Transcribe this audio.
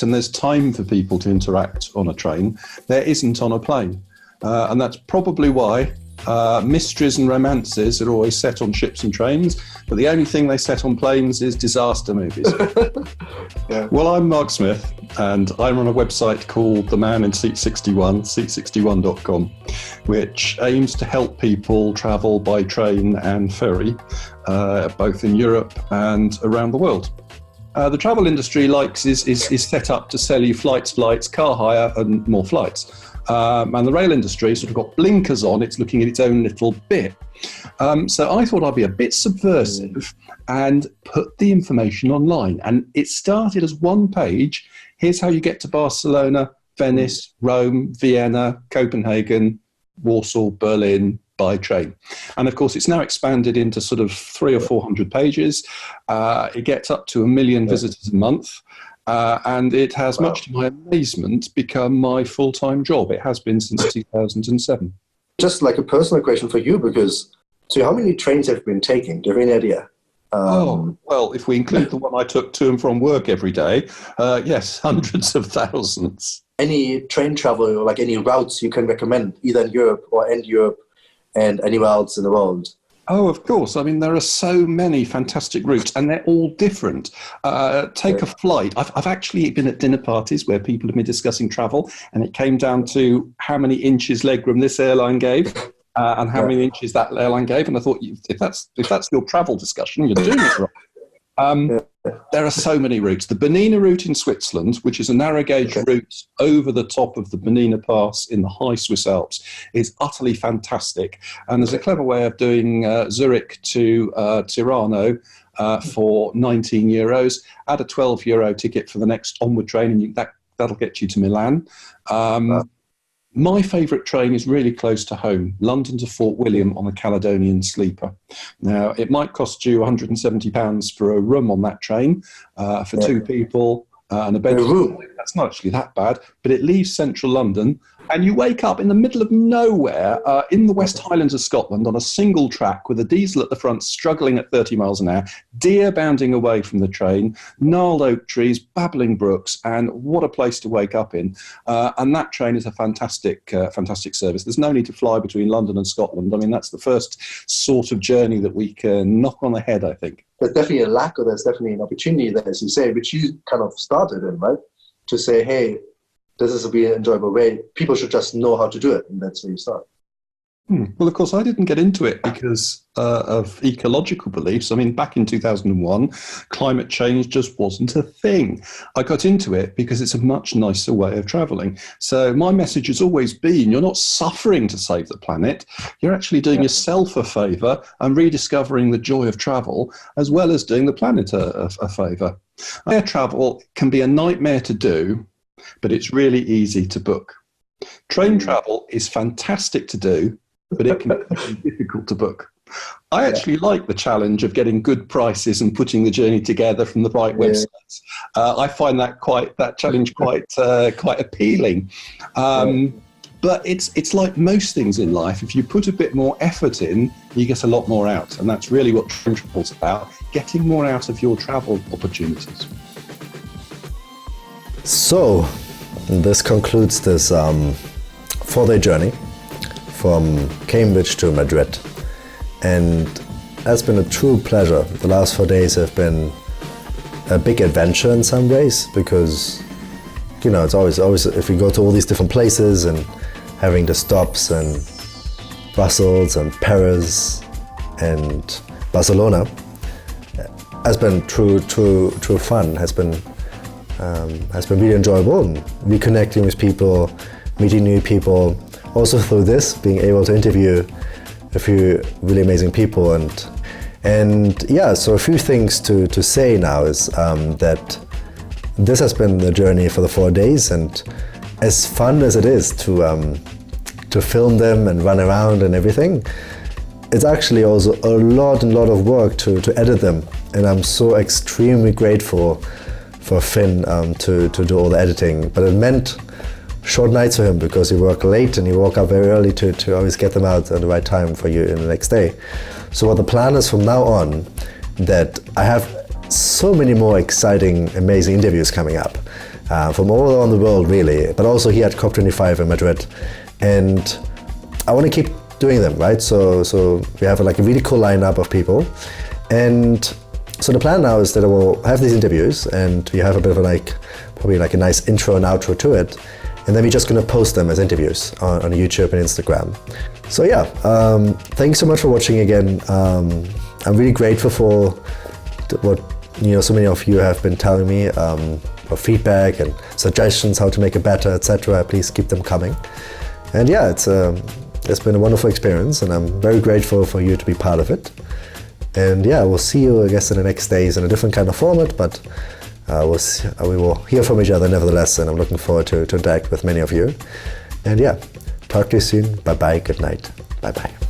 interact and there's time for people to interact on a train, there isn't on a plane. And that's probably why mysteries and romances are always set on ships and trains, but the only thing they set on planes is disaster movies. Yeah. Well, I'm Mark Smith, and I run a website called The Man in Seat 61, seat61.com, which aims to help people travel by train and ferry, both in Europe and around the world. The travel industry is set up to sell you flights, car hire, and more flights. And the rail industry sort of got blinkers on, it's looking at its own little bit. So I thought I'd be a bit subversive and put the information online. And it started as one page. Here's how you get to Barcelona, Venice, Rome, Vienna, Copenhagen, Warsaw, Berlin by train. And of course, it's now expanded into sort of 300 or 400 pages. It gets up to 1 million visitors a month. And it has, much to my amazement, become my full-time job. It has been since 2007. Just like a personal question for you, because, so how many trains have you been taking? Do you have any idea? Well, if we include the one I took to and from work every day, yes, hundreds of thousands. Any train travel, or like any routes you can recommend, either in Europe or in Europe and anywhere else in the world? Oh, of course. I mean, there are so many fantastic routes, and they're all different. Take a flight. I've actually been at dinner parties where people have been discussing travel, and it came down to how many inches legroom this airline gave and how many inches that airline gave. And I thought, if that's your travel discussion, you're doing it wrong. There are so many routes. The Bernina route in Switzerland, which is a narrow gauge route over the top of the Bernina Pass in the high Swiss Alps, is utterly fantastic. And there's a clever way of doing Zurich to Tirano for €19. Add a €12 ticket for the next onward train, and that'll get you to Milan. My favourite train is really close to home, London to Fort William on a Caledonian sleeper. Now, it might cost you £170 for a room on that train for two people and a bedroom. That's not actually that bad, but it leaves central London and you wake up in the middle of nowhere in the West Highlands of Scotland on a single track with a diesel at the front struggling at 30 miles an hour, deer bounding away from the train, gnarled oak trees, babbling brooks, and what a place to wake up in. And that train is a fantastic service. There's no need to fly between London and Scotland. I mean, that's the first sort of journey that we can knock on the head, I think. There's definitely a lack, or there's definitely an opportunity there, as you say, which you kind of started in, right? To say, hey, this is a really enjoyable way. People should just know how to do it, and that's where you start. Well, of course, I didn't get into it because of ecological beliefs. I mean, back in 2001, climate change just wasn't a thing. I got into it because it's a much nicer way of travelling. So my message has always been, you're not suffering to save the planet. You're actually doing yourself a favour and rediscovering the joy of travel, as well as doing the planet a favour. Air travel can be a nightmare to do, but it's really easy to book. Train travel is fantastic to do, but it can be difficult to book. I actually like the challenge of getting good prices and putting the journey together from the right websites. I find that challenge quite appealing. But it's like most things in life. If you put a bit more effort in, you get a lot more out. And that's really what train travel is about, getting more out of your travel opportunities. So, this concludes this 4-day journey from Cambridge to Madrid. And that's been a true pleasure. The last 4 days have been a big adventure in some ways, because, you know, it's always if we go to all these different places and having the stops in Brussels and Paris and Barcelona has been true fun, has been really enjoyable, and reconnecting with people, meeting new people, also through this, being able to interview a few really amazing people. And yeah, so a few things to say now is that this has been the journey for the 4 days, and as fun as it is to film them and run around and everything, it's actually also a lot of work to edit them. And I'm so extremely grateful for Finn to do all the editing. But it meant short nights for him, because he worked late and he woke up very early to always get them out at the right time for you in the next day. So what the plan is from now on, that I have so many more exciting, amazing interviews coming up. from all around the world, really, but also here at COP25 in Madrid. And I want to keep doing them, right? So we have like a really cool lineup of people. And so the plan now is that I will have these interviews, and we have a bit of probably like a nice intro and outro to it. And then we're just going to post them as interviews on YouTube and Instagram. So yeah, thanks so much for watching again. I'm really grateful for what so many of you have been telling me, for feedback and suggestions how to make it better, etc. Please keep them coming. And yeah, it's been a wonderful experience, and I'm very grateful for you to be part of it. And yeah, we'll see you, I guess, in the next days in a different kind of format, but we will hear from each other nevertheless, and I'm looking forward to interact with many of you. And yeah, talk to you soon. Bye-bye. Good night. Bye-bye.